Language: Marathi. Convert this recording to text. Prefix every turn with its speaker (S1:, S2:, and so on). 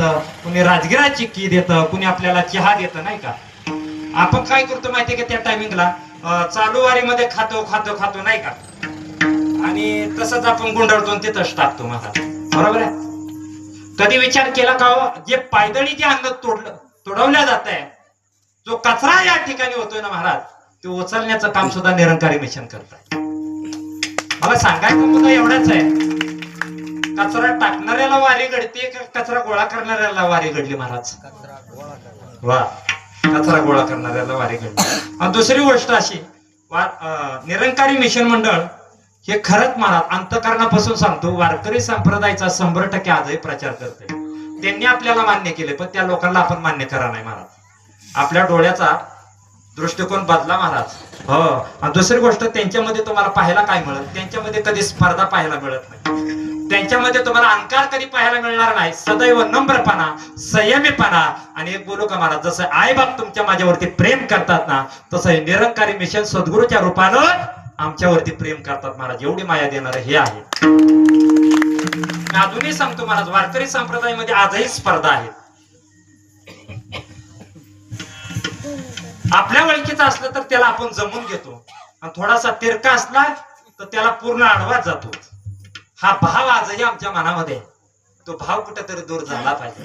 S1: देतं, कुणी राजगिराची की देतं, कुणी आपल्याला चहा देतं, नाही का? आपण काय करतो माहितीये का त्या टायमिंगला चालू वारीमध्ये खातो खातो खातो, नाही का? आणि तसंच आपण गुंडळतो आणि तिथंच टाकतो महाराज. बरोबर आहे? कधी विचार केला का हो, जे पायदळी जे अन्न तोडवल्या जात आहे, जो कचरा या ठिकाणी होतोय ना महाराज, ते उचलण्याचं काम सुद्धा निरंकारी मिशन करत आहे. मला सांगायचं मुद्दा एवढाच आहे, कचरा टाकणाऱ्याला वारी घडते का कचरा गोळा करणाऱ्याला वारी घडली महाराज? वा, कचरा गोळा करणाऱ्याला वारी घडली. आणि दुसरी गोष्ट अशी, निरंकारी मिशन मंडळ हे खरंच महाराज अंतःकरणापासून सांगतो, वारकरी संप्रदायाचा 100% आजही प्रचार करते. त्यांनी आपल्याला मान्य केले, पण त्या लोकांना आपण मान्य करा नाही महाराज. आपल्या डोळ्याचा दृष्टिकोन बदला महाराज. हो. आणि दुसरी गोष्ट, त्यांच्यामध्ये तुम्हाला पाहायला काय मिळत? त्यांच्यामध्ये कधी स्पर्धा पाहायला मिळत नाही. त्यांच्यामध्ये तुम्हाला अहंकार कधी पाहायला मिळणार नाही. सदैव नम्रपणा, संयमीपणा. आणि एक बोलू का महाराज, जसं आई बाप तुमच्या माझ्यावरती प्रेम करतात ना, तसं निरंकारी मिशन सद्गुरूच्या रूपानं आमच्यावरती प्रेम करतात महाराज. एवढी माया देणार हे आहे. अजूनही सांगतो महाराज, वारकरी संप्रदायामध्ये आजही स्पर्धा आहे. आपल्या ओळखीचा असलं तर त्याला आपण जमून घेतो, आणि थोडासा तिरका असला तर त्याला पूर्ण आडवा जातो. हा भाव आजही आमच्या मनामध्ये, तो भाव कुठेतरी दूर झाला पाहिजे.